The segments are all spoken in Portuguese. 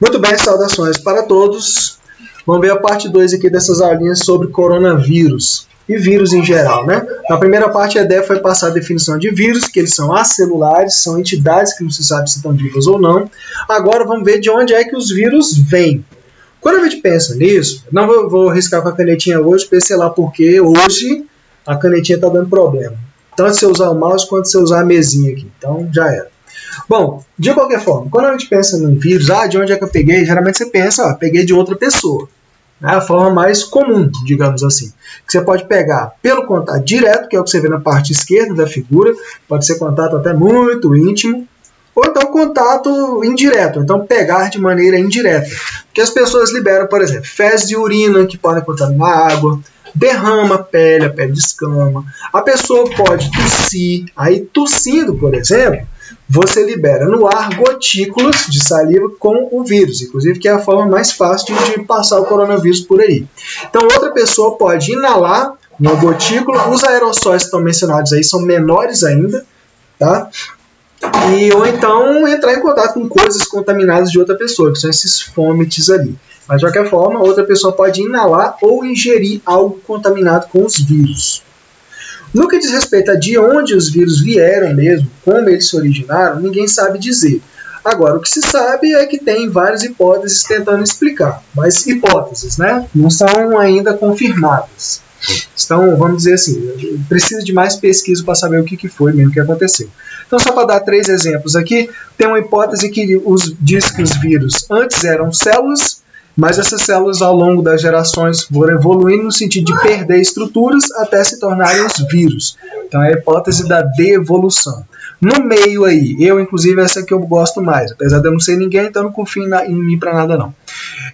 Muito bem, saudações para todos. Vamos ver a parte 2 aqui dessas aulinhas sobre coronavírus e vírus em geral, né? Na primeira parte, a ideia foi passar a definição de vírus, que eles são acelulares, são entidades que não se sabe se estão vivas ou não. Agora vamos ver de onde é que os vírus vêm. Quando a gente pensa nisso, não vou riscar com a canetinha hoje, porque sei lá porque hoje a canetinha está dando problema. Tanto se eu usar o mouse quanto se eu usar a mesinha aqui. Então já era. Bom, de qualquer forma, quando a gente pensa num vírus, de onde é que eu peguei? Geralmente você pensa, peguei de outra pessoa. É a forma mais comum, digamos assim. Que você pode pegar pelo contato direto, que é o que você vê na parte esquerda da figura, pode ser contato até muito íntimo, ou então contato indireto, então pegar de maneira indireta. Que as pessoas liberam, por exemplo, fezes e urina que podem contaminar a água, derrama a pele descama. A pessoa pode tossir, aí tossindo, por exemplo, você libera no ar gotículas de saliva com o vírus, inclusive que é a forma mais fácil de passar o coronavírus por aí. Então outra pessoa pode inalar uma gotícula, os aerossóis que estão mencionados aí são menores ainda, tá? Ou então entrar em contato com coisas contaminadas de outra pessoa, que são esses fomites ali. Mas de qualquer forma, outra pessoa pode inalar ou ingerir algo contaminado com os vírus. No que diz respeito a de onde os vírus vieram mesmo, como eles se originaram, ninguém sabe dizer. Agora, o que se sabe é que tem várias hipóteses tentando explicar, mas hipóteses, né? Não são ainda confirmadas. Então, vamos dizer assim, precisa de mais pesquisa para saber o que foi mesmo que aconteceu. Então, só para dar 3 exemplos aqui, tem uma hipótese que diz que os vírus antes eram células, mas essas células ao longo das gerações foram evoluindo no sentido de perder estruturas até se tornarem os vírus. Então é a hipótese da devolução. No meio aí, inclusive essa que eu gosto mais, apesar de eu não ser ninguém, então não confio em mim para nada não.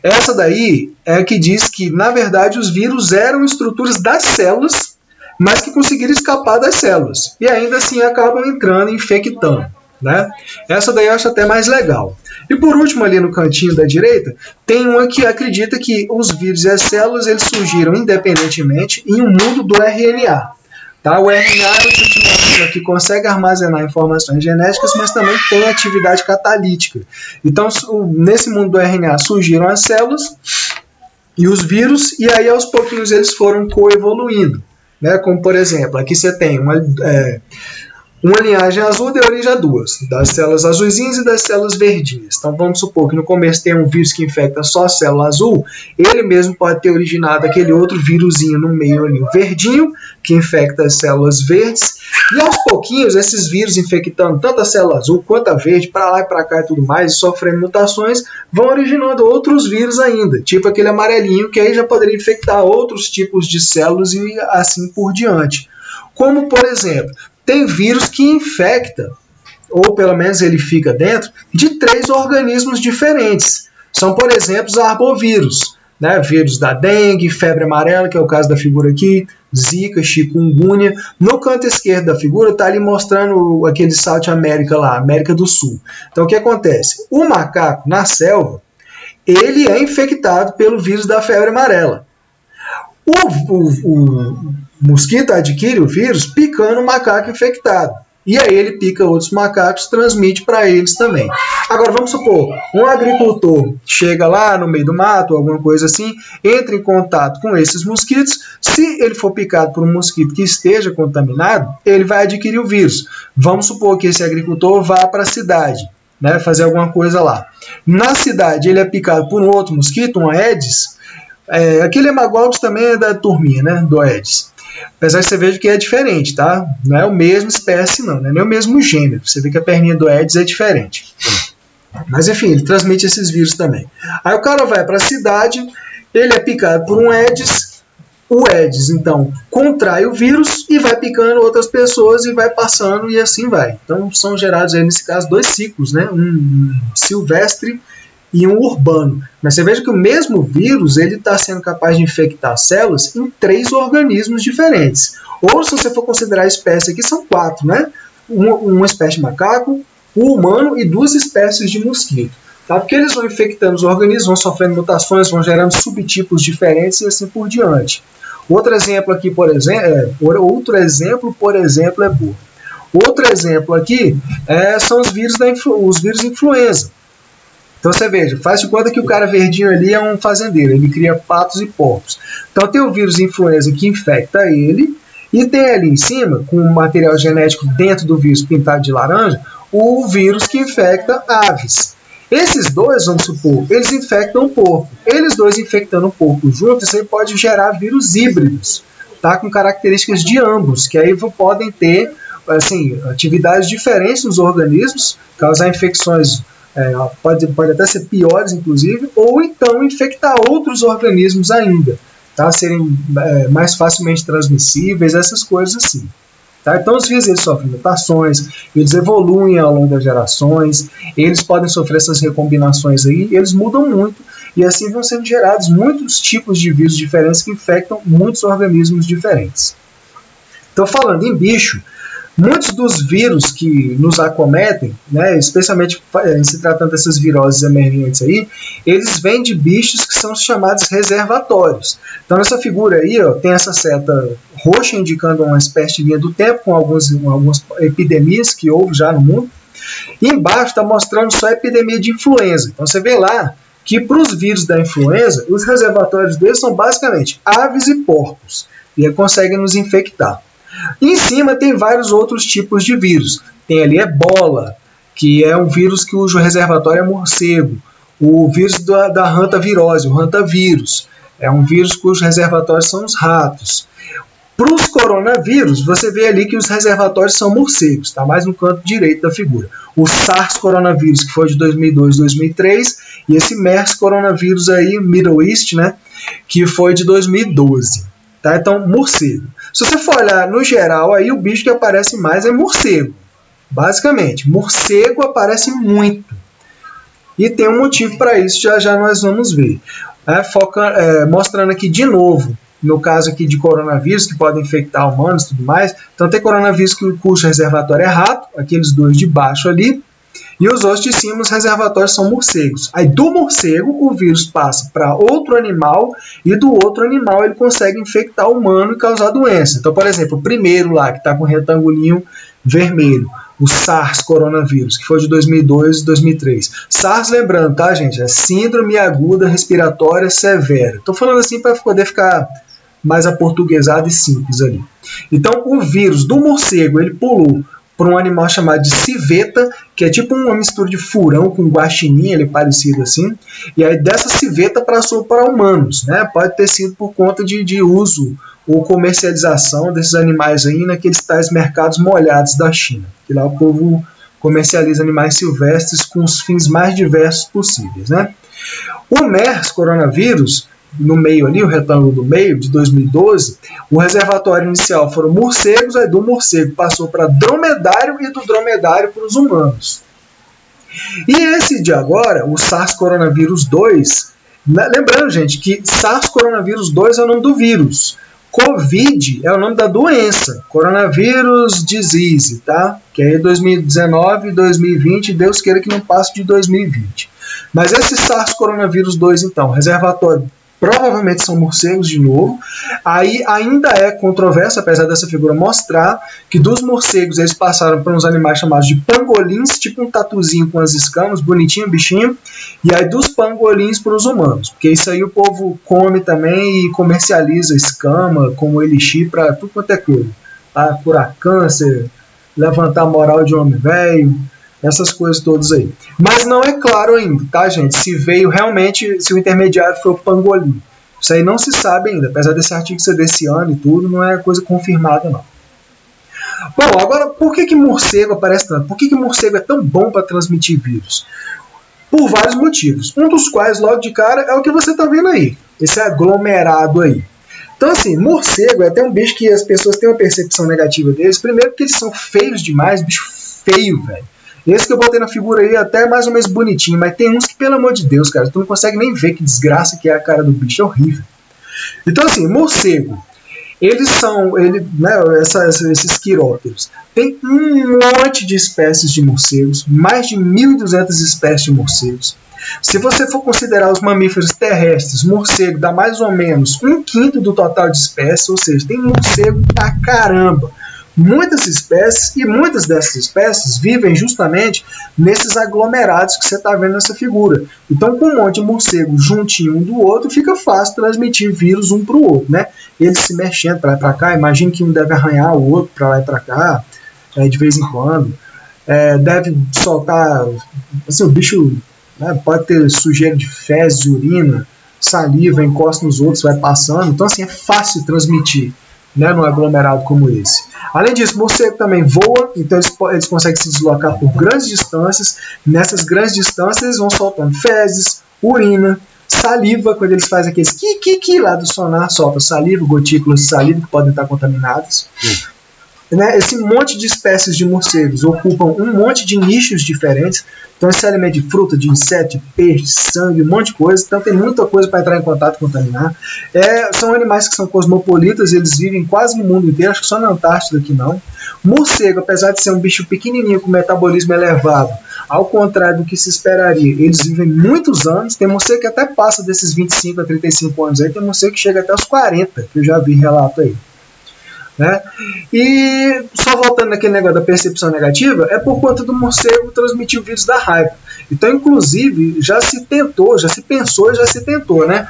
Essa daí é a que diz que na verdade os vírus eram estruturas das células, mas que conseguiram escapar das células e ainda assim acabam entrando e infectando, né? Essa daí eu acho até mais legal. E por último, ali no cantinho da direita, tem uma que acredita que os vírus e as células eles surgiram independentemente em um mundo do RNA. Tá? O RNA é o tipo de molécula que consegue armazenar informações genéticas, mas também tem atividade catalítica. Então, nesse mundo do RNA surgiram as células e os vírus, e aí aos pouquinhos eles foram coevoluindo. Né? Como, por exemplo, aqui você tem uma linhagem azul deu origem a duas, das células azuisinhas e das células verdinhas. Então vamos supor que no começo tem um vírus que infecta só a célula azul, ele mesmo pode ter originado aquele outro vírusinho no meio ali, o verdinho, que infecta as células verdes, e aos pouquinhos esses vírus infectando tanto a célula azul quanto a verde, para lá e para cá e tudo mais, sofrendo mutações, vão originando outros vírus ainda, tipo aquele amarelinho que aí já poderia infectar outros tipos de células e assim por diante. Como, por exemplo, tem vírus que infecta, ou pelo menos ele fica dentro, de 3 organismos diferentes. São, por exemplo, os arbovírus, né? Vírus da dengue, febre amarela, que é o caso da figura aqui, zika, chikungunya. No canto esquerdo da figura está ali mostrando aquele South America lá, América do Sul. Então o que acontece? O macaco, na ele é infectado pelo vírus da febre amarela. O mosquito adquire o vírus picando o macaco infectado. E aí ele pica outros macacos, transmite para eles também. Agora vamos supor, um agricultor chega lá no meio do mato, alguma coisa assim, entra em contato com esses mosquitos. Se ele for picado por um mosquito que esteja contaminado, ele vai adquirir o vírus. Vamos supor que esse agricultor vá para a cidade, né, fazer alguma coisa lá. Na cidade ele é picado por um outro mosquito, um Aedes. Aquele hemaglobus também é da turminha, né, do Aedes. Apesar que você veja que é diferente, tá? Não é a mesma espécie, não é nem o mesmo gênero. Você vê que a perninha do Aedes é diferente. Mas enfim, ele transmite esses vírus também. Aí o cara vai para a cidade, ele é picado por um Aedes. O Aedes, então, contrai o vírus e vai picando outras pessoas e vai passando e assim vai. Então são gerados aí, nesse caso, 2 ciclos, né? Um silvestre e um urbano. Mas você veja que o mesmo vírus ele está sendo capaz de infectar células em 3 organismos diferentes. Ou, se você for considerar a espécie aqui, são 4, né? Uma espécie de macaco, o humano e 2 espécies de mosquito. Tá? Porque eles vão infectando os organismos, vão sofrendo mutações, vão gerando subtipos diferentes e assim por diante. Outro exemplo aqui, por exemplo, é burro. Outro exemplo aqui são os vírus influenza. Então você veja, faz de conta que o cara verdinho ali é um fazendeiro, ele cria patos e porcos. Então tem o vírus influenza que infecta ele, e tem ali em cima, com o material genético dentro do vírus pintado de laranja, o vírus que infecta aves. Esses dois, vamos supor, eles infectam o porco. Eles dois infectando o porco juntos, isso aí pode gerar vírus híbridos, tá? Com características de ambos, que aí podem ter assim, atividades diferentes nos organismos, causar infecções, pode até ser piores, inclusive, ou então infectar outros organismos ainda, tá? Serem mais facilmente transmissíveis, essas coisas assim. Tá? Então os vírus eles sofrem mutações, eles evoluem ao longo das gerações, eles podem sofrer essas recombinações aí, eles mudam muito, e assim vão sendo gerados muitos tipos de vírus diferentes que infectam muitos organismos diferentes. Então, falando em bicho, muitos dos vírus que nos acometem, né, especialmente se tratando dessas viroses emergentes aí, eles vêm de bichos que são chamados reservatórios. Então nessa figura aí, ó, tem essa seta roxa indicando uma espécie de linha do tempo com algumas epidemias que houve já no mundo. E embaixo está mostrando só a epidemia de influenza. Então você vê lá que para os vírus da influenza, os reservatórios deles são basicamente aves e porcos. E eles conseguem nos infectar. E em cima tem vários outros tipos de vírus. Tem ali ebola, que é um vírus cujo reservatório é morcego. O vírus da hantavirose, o hantavírus, é um vírus cujos reservatórios são os ratos. Para os coronavírus, você vê ali que os reservatórios são morcegos, está mais no canto direito da figura. O SARS coronavírus, que foi de 2002 2003, e esse MERS coronavírus aí, Middle East, né, que foi de 2012. Tá? Então, morcego. Se você for olhar no geral, aí o bicho que aparece mais é morcego. Basicamente, morcego aparece muito. E tem um motivo para isso, já nós vamos ver. Mostrando aqui de novo, no caso aqui de coronavírus, que podem infectar humanos e tudo mais. Então tem coronavírus cujo reservatório é rato, aqueles dois de baixo ali. E os outros de cima, os reservatórios são morcegos. Aí do morcego, o vírus passa para outro animal, e do outro animal ele consegue infectar o humano e causar doença. Então, por exemplo, o primeiro lá, que está com o retangulinho vermelho, o SARS coronavírus, que foi de 2002 e 2003. SARS, lembrando, tá, gente? É Síndrome Aguda Respiratória Severa. Estou falando assim para poder ficar mais aportuguesado e simples ali. Então, o vírus do morcego, ele pulou por um animal chamado de civeta, que é tipo uma mistura de furão com guaxinim, ele é parecido assim, e aí dessa civeta passou para humanos, né? Pode ter sido por conta de uso ou comercialização desses animais aí naqueles tais mercados molhados da China, que lá o povo comercializa animais silvestres com os fins mais diversos possíveis, né? O MERS coronavírus, no meio ali, o retângulo do meio, de 2012, o reservatório inicial foram morcegos, aí do morcego passou para dromedário e do dromedário para os humanos. E esse de agora, o SARS coronavírus 2, lembrando, gente, que SARS coronavírus 2 é o nome do vírus. Covid é o nome da doença, coronavírus disease, tá? Que é 2019 e 2020, Deus queira que não passe de 2020. Mas esse SARS coronavírus 2, então, reservatório, provavelmente são morcegos de novo. Aí ainda é controverso, apesar dessa figura mostrar que dos morcegos eles passaram para uns animais chamados de pangolins, tipo um tatuzinho com as escamas, bonitinho, bichinho, e aí dos pangolins para os humanos, porque isso aí o povo come também e comercializa escama como elixir para tudo quanto é coisa, tá? Curar câncer, levantar a moral de homem velho, essas coisas todas aí. Mas não é claro ainda, tá, gente? Se veio realmente, se o intermediário foi o pangolim. Isso aí não se sabe ainda, apesar desse artigo ser desse ano e tudo, não é coisa confirmada, não. Bom, agora, por que morcego aparece tanto? Por que morcego é tão bom para transmitir vírus? Por vários motivos. Um dos quais, logo de cara, é o que você está vendo aí. Esse aglomerado aí. Então, assim, morcego é até um bicho que as pessoas têm uma percepção negativa deles. Primeiro porque eles são feios demais, bicho feio, velho. Esse que eu botei na figura aí até mais ou menos bonitinho, mas tem uns que, pelo amor de Deus, cara, tu não consegue nem ver que desgraça que é a cara do bicho, é horrível. Então, assim, morcego, eles são, esses quirópteros, tem um monte de espécies de morcegos, mais de 1.200 espécies de morcegos. Se você for considerar os mamíferos terrestres, morcego dá mais ou menos 1/5 do total de espécies, ou seja, tem morcego pra caramba. muitas espécies, e muitas dessas espécies vivem justamente nesses aglomerados que você está vendo nessa figura. Então, com um monte de morcego juntinho um do outro, fica fácil transmitir vírus um para o outro, né? Eles se mexendo para lá e para cá, imagina que um deve arranhar o outro para lá e para cá, de vez em quando. Deve soltar, assim, o bicho, né, pode ter sujeira de fezes, urina, saliva, encosta nos outros, vai passando. Então, assim, é fácil transmitir, né, num aglomerado como esse. Além disso, o morcego também voa, então eles conseguem se deslocar por grandes distâncias. Nessas grandes distâncias, eles vão soltando fezes, urina, saliva, quando eles fazem aqueles ki lá do sonar, solta saliva, gotículas de saliva que podem estar contaminadas. Né, esse monte de espécies de morcegos ocupam um monte de nichos diferentes. Então, esse alimento de fruta, de inseto, de peixe, de sangue, um monte de coisa. Então, tem muita coisa para entrar em contato e contaminar. São animais que são cosmopolitas, eles vivem quase no mundo inteiro, acho que só na Antártida que não. Morcego, apesar de ser um bicho pequenininho com metabolismo elevado, ao contrário do que se esperaria, eles vivem muitos anos. Tem morcego que até passa desses 25 a 35 anos aí, tem morcego que chega até os 40, que eu já vi relato aí. Né? E só voltando naquele negócio da percepção negativa, é por conta do morcego transmitir o vírus da raiva. Então, inclusive, já se tentou, né?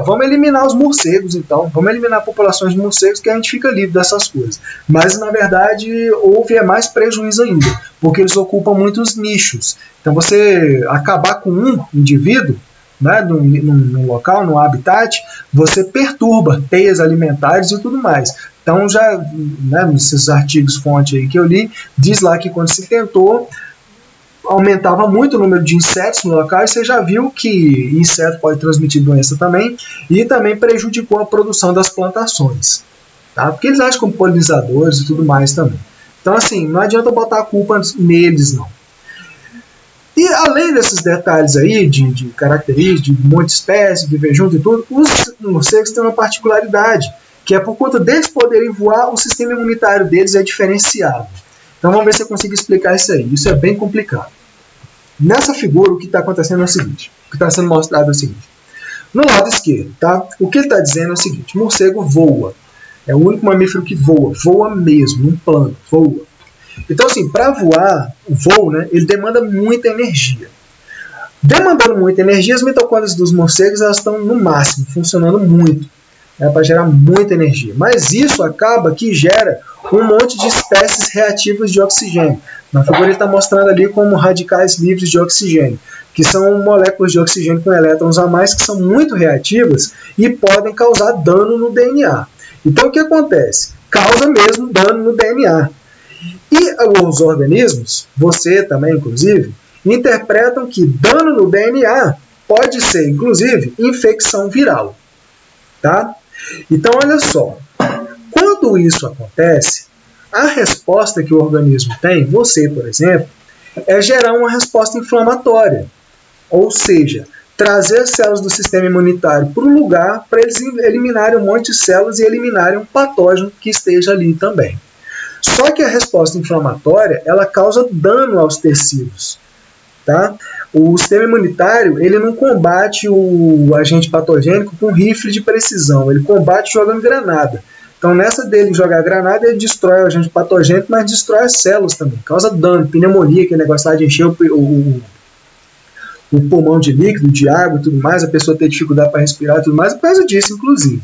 Vamos eliminar os morcegos, então, vamos eliminar populações de morcegos que a gente fica livre dessas coisas. Mas, na verdade, houve mais prejuízo ainda, porque eles ocupam muitos nichos. Então, você acabar com um indivíduo, né, num local, num habitat, você perturba teias alimentares e tudo mais. Então, já, né, nesses artigos fonte aí que eu li, diz lá que quando se tentou, aumentava muito o número de insetos no local, e você já viu que inseto pode transmitir doença também, e também prejudicou a produção das plantações. Tá? Porque eles agem como polinizadores e tudo mais também. Então, assim, não adianta botar a culpa neles, não. E além desses detalhes aí, de características, de um monte de espécies, viver junto e tudo, os morcegos têm uma particularidade, que é por conta deles poderem voar, o sistema imunitário deles é diferenciado. Então vamos ver se eu consigo explicar isso aí. Isso é bem complicado. Nessa figura, o que está acontecendo é o seguinte, o que está sendo mostrado é o seguinte. No lado esquerdo, tá? O que ele está dizendo é o seguinte, o morcego voa. É o único mamífero que voa mesmo, num plano, voa. Então, assim, para voar, o voo, né, ele demanda muita energia. Demandando muita energia, as mitocôndrias dos morcegos elas estão no máximo, funcionando muito, para gerar muita energia. Mas isso acaba que gera um monte de espécies reativas de oxigênio. Na figura ele está mostrando ali como radicais livres de oxigênio, que são moléculas de oxigênio com elétrons a mais que são muito reativas e podem causar dano no DNA. Então o que acontece? Causa mesmo dano no DNA. E os organismos, você também inclusive, interpretam que dano no DNA pode ser inclusive infecção viral. Tá? Então olha só, quando isso acontece, a resposta que o organismo tem, você por exemplo, é gerar uma resposta inflamatória. Ou seja, trazer as células do sistema imunitário para o lugar para eles eliminarem um monte de células e eliminarem um patógeno que esteja ali também. Só que a resposta inflamatória, ela causa dano aos tecidos. Tá? O sistema imunitário, ele não combate o agente patogênico com rifle de precisão, ele combate jogando granada. Então nessa dele jogar granada, ele destrói o agente patogênico, mas destrói as células também, causa dano, pneumonia, aquele negócio lá de encher o pulmão de líquido, de água e tudo mais, a pessoa ter dificuldade para respirar e tudo mais, por causa disso, inclusive.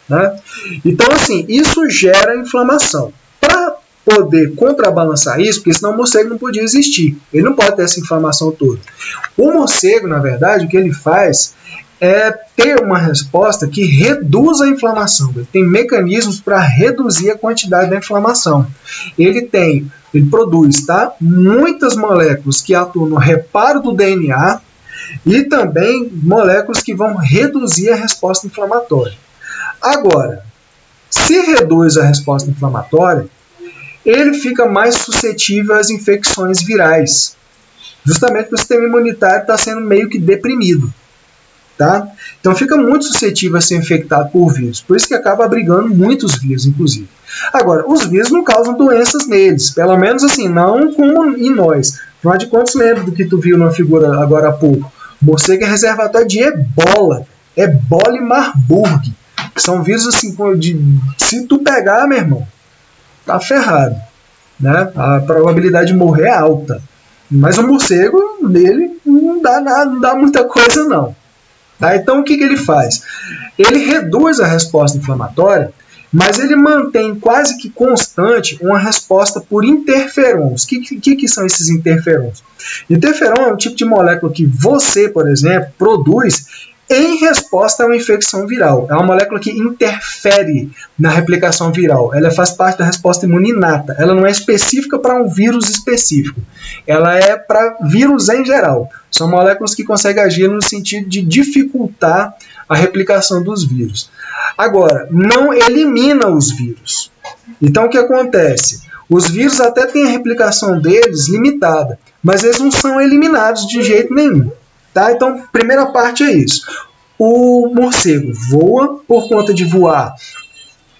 Né? Então, assim, isso gera inflamação. Para poder contrabalançar isso, porque senão o morcego não podia existir, ele não pode ter essa inflamação toda. O morcego, na verdade, o que ele faz é ter uma resposta que reduz a inflamação. Ele tem mecanismos para reduzir a quantidade da inflamação. Ele produz, tá, muitas moléculas que atuam no reparo do DNA e também moléculas que vão reduzir a resposta inflamatória. Agora, se reduz a resposta inflamatória, ele fica mais suscetível às infecções virais, justamente porque o sistema imunitário está sendo meio que deprimido. Tá? Então fica muito suscetível a ser infectado por vírus, por isso que acaba abrigando muitos vírus, inclusive. Agora, os vírus não causam doenças neles, pelo menos assim, não como em nós. Afinal de contas, lembra do que tu viu na figura agora há pouco. Morcego é reservatório de ebola e Marburg, que são vírus assim, se tu pegar, meu irmão, tá ferrado, né? A probabilidade de morrer é alta. Mas o morcego dele não dá nada, não dá muita coisa não. Tá? Então o que ele faz? Ele reduz a resposta inflamatória, mas ele mantém quase que constante uma resposta por interferons. O que são esses interferons? Interferon é um tipo de molécula que você, por exemplo, produz em resposta a uma infecção viral. É uma molécula que interfere na replicação viral. Ela faz parte da resposta imune inata. Ela não é específica para um vírus específico. Ela é para vírus em geral. São moléculas que conseguem agir no sentido de dificultar a replicação dos vírus. Agora, não elimina os vírus. Então, o que acontece? Os vírus até têm a replicação deles limitada, mas eles não são eliminados de jeito nenhum. Tá? Então, primeira parte é isso. O morcego voa, por conta de voar,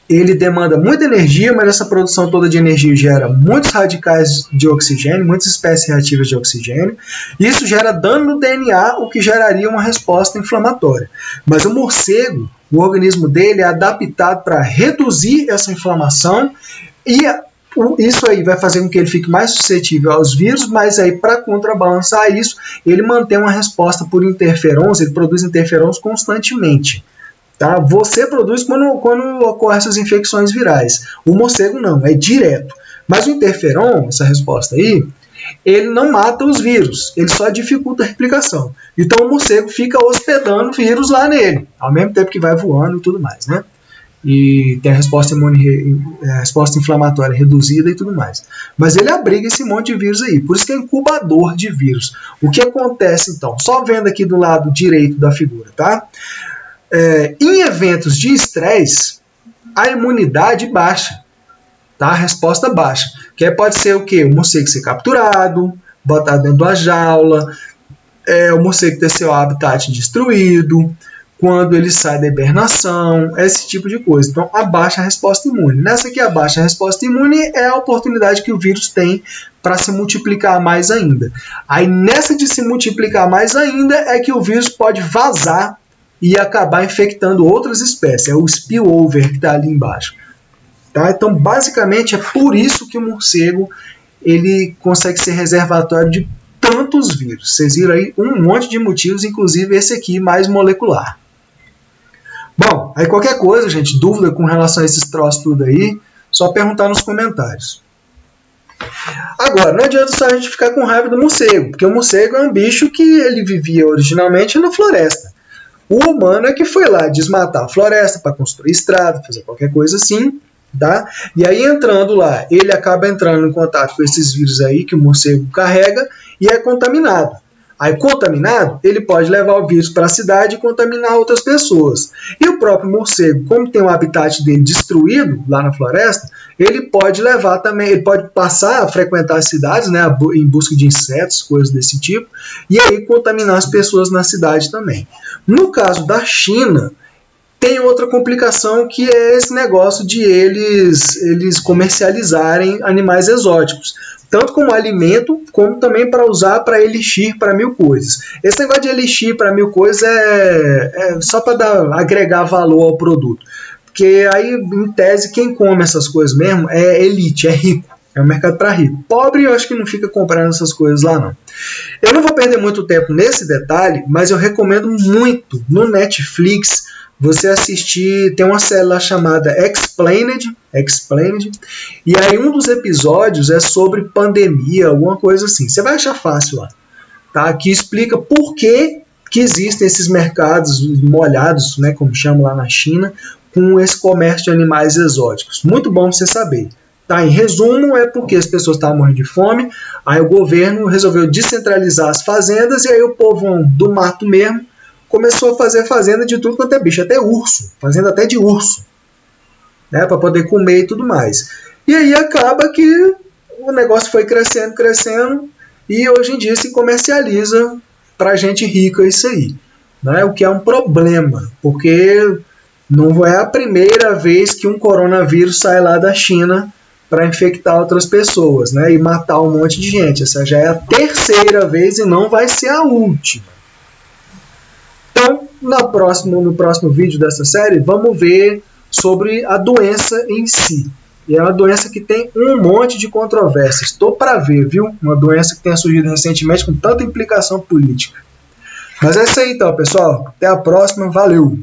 ele demanda muita energia, mas essa produção toda de energia gera muitos radicais de oxigênio, muitas espécies reativas de oxigênio. Isso gera dano no DNA, o que geraria uma resposta inflamatória. Mas o morcego, o organismo dele é adaptado para reduzir essa inflamação e isso aí vai fazer com que ele fique mais suscetível aos vírus, mas aí para contrabalançar isso, ele mantém uma resposta por interferons, ele produz interferons constantemente. Tá? Você produz quando ocorrem essas infecções virais. O morcego não, é direto. Mas o interferon, essa resposta aí, ele não mata os vírus, ele só dificulta a replicação. Então o morcego fica hospedando vírus lá nele, ao mesmo tempo que vai voando e tudo mais, né? E tem a resposta inflamatória reduzida e tudo mais. Mas ele abriga esse monte de vírus aí, por isso que é incubador de vírus. O que acontece então? Só vendo aqui do lado direito da figura, tá? Em eventos de estresse, a imunidade baixa, tá? A resposta baixa. Que aí pode ser o quê? O morcego ser capturado, botado dentro da jaula, o morcego ter seu habitat destruído, quando ele sai da hibernação, esse tipo de coisa. Então, abaixa a resposta imune. Nessa aqui, abaixa a resposta imune é a oportunidade que o vírus tem para se multiplicar mais ainda. Aí, nessa de se multiplicar mais ainda, é que o vírus pode vazar e acabar infectando outras espécies. É o spillover que está ali embaixo. Tá? Então, basicamente, é por isso que o morcego ele consegue ser reservatório de tantos vírus. Vocês viram aí um monte de motivos, inclusive esse aqui mais molecular. Bom, aí qualquer coisa, gente, dúvida com relação a esses troços tudo aí, só perguntar nos comentários. Agora, não adianta só a gente ficar com raiva do morcego, porque o morcego é um bicho que ele vivia originalmente na floresta. O humano é que foi lá desmatar a floresta para construir estrada, fazer qualquer coisa assim, tá? E aí entrando lá, ele acaba entrando em contato com esses vírus aí que o morcego carrega e é contaminado. Aí, contaminado, ele pode levar o vírus para a cidade e contaminar outras pessoas. E o próprio morcego, como tem o habitat dele destruído lá na floresta, ele pode levar também, ele pode passar a frequentar as cidades, né, em busca de insetos, coisas desse tipo, e aí contaminar as pessoas na cidade também. No caso da China, tem outra complicação que é esse negócio de eles comercializarem animais exóticos. Tanto como alimento, como também para usar para elixir para mil coisas. Esse negócio de elixir para mil coisas é só para agregar valor ao produto. Porque aí, em tese, quem come essas coisas mesmo é elite, é rico. É um mercado para rico. Pobre, eu acho que não fica comprando essas coisas lá, não. Eu não vou perder muito tempo nesse detalhe, mas eu recomendo muito no Netflix você assistir, tem uma série lá chamada Explained, e aí um dos episódios é sobre pandemia, alguma coisa assim. Você vai achar fácil lá, tá? Que explica por que existem esses mercados molhados, né, como chama lá na China, com esse comércio de animais exóticos. Muito bom você saber. Tá? Em resumo, é porque as pessoas estavam morrendo de fome, aí o governo resolveu descentralizar as fazendas, e aí o povão do mato mesmo começou a fazer fazenda de tudo quanto é bicho, até urso, fazenda até de urso, né, para poder comer e tudo mais. E aí acaba que o negócio foi crescendo, e hoje em dia se comercializa para gente rica isso aí, né, o que é um problema, porque não é a primeira vez que um coronavírus sai lá da China para infectar outras pessoas, né, e matar um monte de gente. Essa já é a terceira vez e não vai ser a última. Então, no próximo vídeo dessa série, vamos ver sobre a doença em si. E é uma doença que tem um monte de controvérsias. Estou para ver, viu? Uma doença que tenha surgido recentemente com tanta implicação política. Mas é isso aí então, pessoal. Até a próxima. Valeu!